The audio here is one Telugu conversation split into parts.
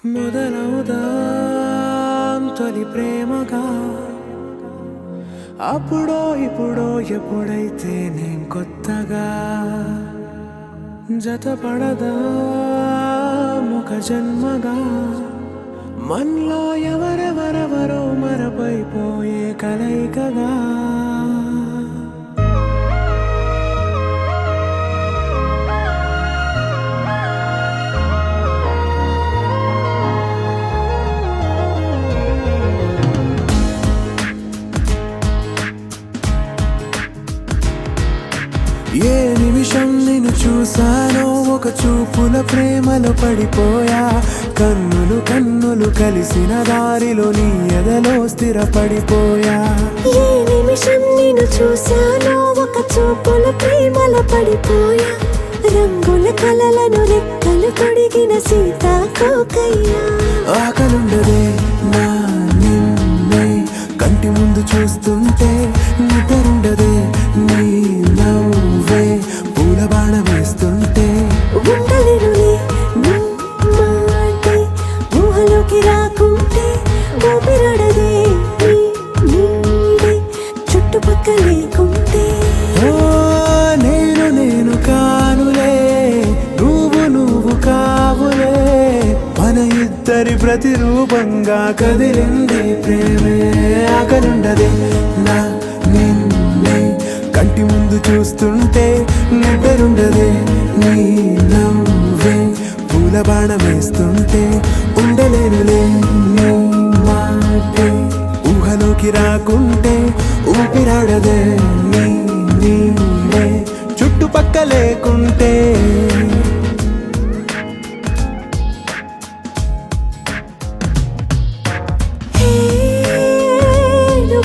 మొదలవుదాం తొలి ప్రేమగా అప్పుడో ఇప్పుడో ఎప్పుడైతే నేను కొత్తగా జతపడదా ఒక జన్మగా మనలో ఎవరెవరెవరో మరపైపోయే కలయికగా ఏ నిమిషం నిన్ను చూసానో ఒక చూపుల ప్రేమలో పడిపోయా కన్నులు కన్నులు కలిసిన దారిలో నీ ఎదలో స్థిరపడిపోయా ఏ నిమిషం నిన్ను చూసానో ఒక చూపుల ప్రేమలో పడిపోయా రంగుల కలలను రెక్కలు తొడిగిన సీతాకోకయ్యా ఆకలుండదే నా నిన్నే కంటి ముందు చూస్తుంటే నిద్రుండదే నీ నవ్వే పూల బాణ వేస్తుంటే ఉండలేనులే నీ మాటే ఊహలోకి రాకుంటే ఊపిరాడదే నీ నీడే చుట్టుపక్కల లేకుంటే ఓ నేను కానులే నువ్వు కావులే మన ఇద్దరి ప్రతిరూపంగా కదిలింది ప్రేమే ఆకలుండదే నా నిన్నే కంటి ముందు చూస్తుంటే నిద్రుండదే నీ నవ్వే పూల బాణం వేస్తుంటే ఉండలేనులే నీ మాటే ఊహలోకి రాకుంటే ఊపిరాడదే నీ నీడే చుట్టుపక్క లేకుంటే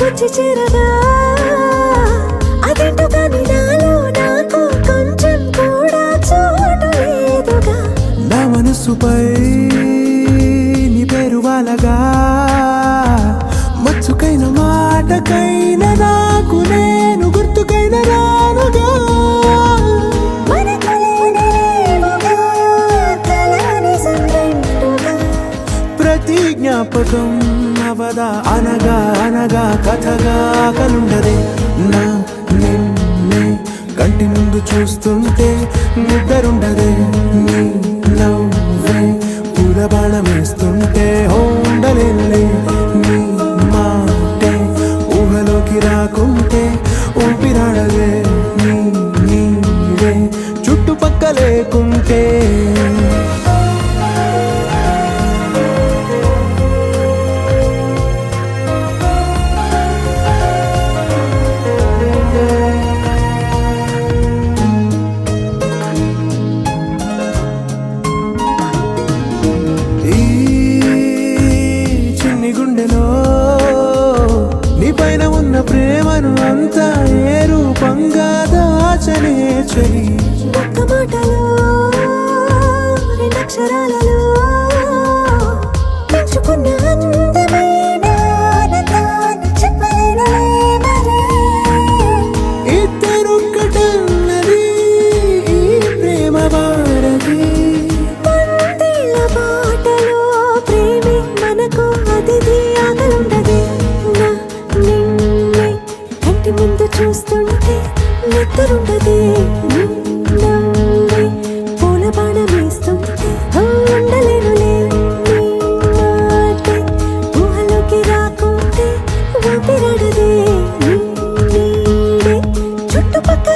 వచ్చి చేరగా అదేంటో కానీ నాలో నాకు కొంచెం కూడా చోటు లేదుగా నా మనసుపై నీ పేరు వాలగా మచ్చుకైన మాటకైన నాకు నేను గుర్తుకైన రానుగా మనకు లేనిదేముగా, కలని సంరెండుగా. ప్రతి జ్ఞాపకం అవదా అనగా అనగా కథగా కలుండదే నా నిన్నే కంటి ముందు చూస్తుంటే నిద్రుండదే నీ నవ్వే పూల బాణం వేస్తుంటే ఉండలేనులే నీ మాటే ఊహలోకి రాకుంటే ఊపిరాడదే నీ నీడే చుట్టుపక్క లేకుంటే నీపైన ఉన్న ప్రేమను అంతా ఏ రూపంగా దాచనే చలి ఒక్క మాటలో రెండక్షరాలలో పెంచుకున్న అందమైన ఆనందాన్ని చెప్పలేనులే మరి. ఇద్దరొక్కటన్నది ఈ ప్రేమ వారది పందిళ్ళ బాటలో ప్రేమే మనకు అతిథి ఆకలుండదే నా నిన్నే కంటి ముందు చూస్తుంటే నిద్రుండదే నీ నవ్వే పూల బాణం వేస్తుంటే ఉండలేనులే నీ మాటే ఊహలోకి రాకుంటే ఊపిరాడదే నీ నీడే చుట్టుపక్కల